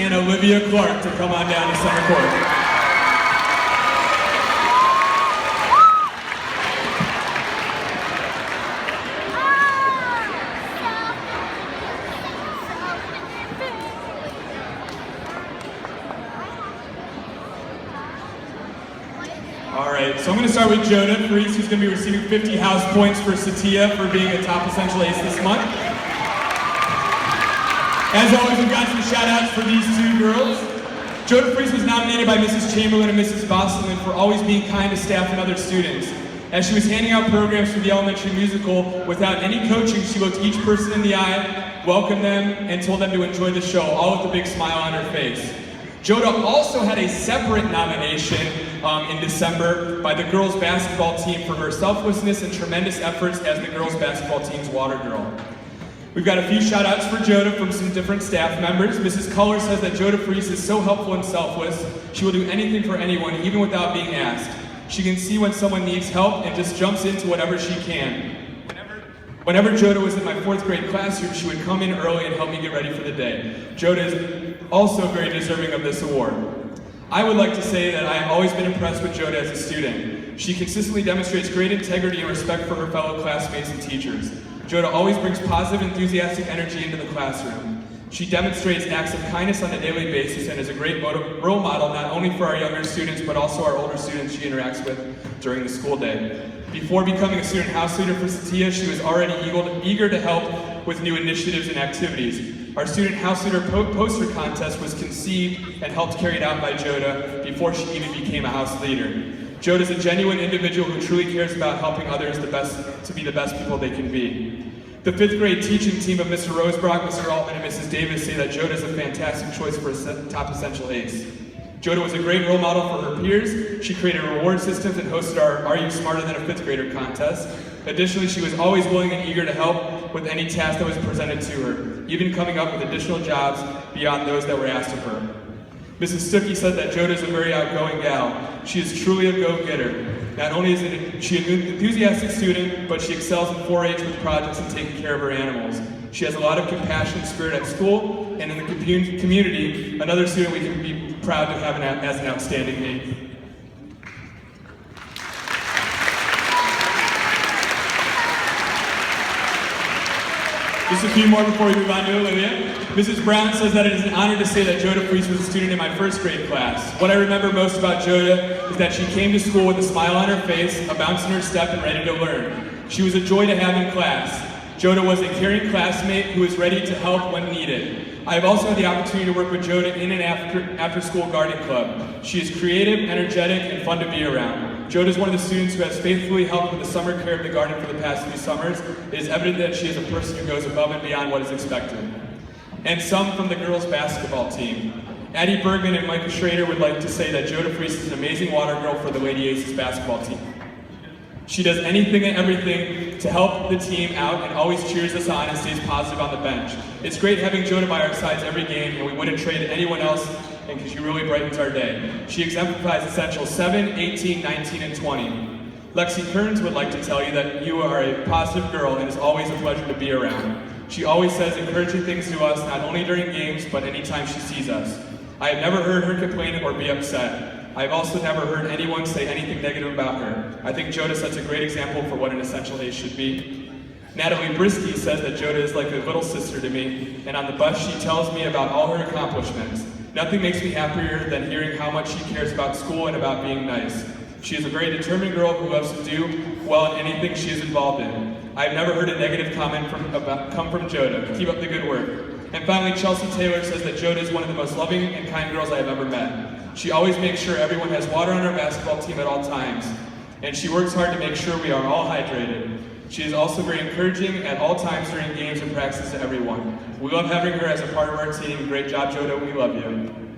and Olivia Clark to come on down to center court. Alright, so I'm going to start with Joda Essential, who's going to be receiving 50 house points for Satya for being a top Essential Ace this month. As always, we've got some shout outs for these two girls. Joda Essential was nominated by Mrs. Chamberlain and Mrs. Bosselman for always being kind to staff and other students. As she was handing out programs for the elementary musical, without any coaching, she looked each person in the eye, welcomed them, and told them to enjoy the show, all with a big smile on her face. Joda also had a separate nomination in December by the girls basketball team for her selflessness and tremendous efforts as the girls basketball team's water girl. We've got a few shout outs for Joda from some different staff members. Mrs. Culler says that Joda Essential is so helpful and selfless. She will do anything for anyone, even without being asked. She can see when someone needs help and just jumps into whatever she can. Whenever Joda was in my 4th grade classroom, she would come in early and help me get ready for the day. Joda is also very deserving of this award. I would like to say that I have always been impressed with Joda as a student. She consistently demonstrates great integrity and respect for her fellow classmates and teachers. Joda always brings positive, enthusiastic energy into the classroom. She demonstrates acts of kindness on a daily basis and is a great role model not only for our younger students, but also our older students she interacts with during the school day. Before becoming a student house leader for Satya, she was already eager to help with new initiatives and activities. Our student house leader poster contest was conceived and helped carried out by Joda before she even became a house leader. Joda is a genuine individual who truly cares about helping others to be the best people they can be. The 5th grade teaching team of Mr. Rosebrock, Mr. Altman, and Mrs. Davis say that Joda is a fantastic choice for a top Essential Ace. Joda was a great role model for her peers. She created reward systems and hosted our Are You Smarter Than a 5th Grader contest. Additionally, she was always willing and eager to help with any task that was presented to her, even coming up with additional jobs beyond those that were asked of her. Mrs. Stuckey said that Joda is a very outgoing gal. She is truly a go-getter. Not only is she an enthusiastic student, but she excels in 4-H with projects and taking care of her animals. She has a lot of compassion and spirit at school and in the community, another student we can be proud to have as an outstanding aide. Just a few more before we move on to Olivia. Mrs. Brown says that it is an honor to say that Joda Essential was a student in my 1st grade class. What I remember most about Joda is that she came to school with a smile on her face, a bounce in her step, and ready to learn. She was a joy to have in class. Joda was a caring classmate who was ready to help when needed. I have also had the opportunity to work with Joda in and after school garden club. She is creative, energetic, and fun to be around. Joda is one of the students who has faithfully helped with the summer care of the garden for the past few summers. It is evident that she is a person who goes above and beyond what is expected. And some from the girls basketball team. Addie Bergman and Micah Schrader would like to say that Joda Essential is an amazing water girl for the Lady Aces basketball team. She does anything and everything to help the team out and always cheers us on and stays positive on the bench. It's great having Joda by our sides every game, and we wouldn't trade anyone else because she really brightens our day. She exemplifies Essentials 7, 18, 19, and 20. Lexi Kearns would like to tell you that you are a positive girl and it's always a pleasure to be around. She always says encouraging things to us, not only during games, but anytime she sees us. I have never heard her complain or be upset. I have also never heard anyone say anything negative about her. I think Joda sets a great example for what an Essential Ace should be. Natalie Brisky says that Joda is like a little sister to me, and on the bus she tells me about all her accomplishments. Nothing makes me happier than hearing how much she cares about school and about being nice. She is a very determined girl who loves to do well in anything she is involved in. I have never heard a negative comment come from Joda. Keep up the good work. And finally, Chelsea Taylor says that Joda is one of the most loving and kind girls I have ever met. She always makes sure everyone has water on our basketball team at all times. And she works hard to make sure we are all hydrated. She is also very encouraging at all times during games and practices to everyone. We love having her as a part of our team. Great job, Joda. We love you.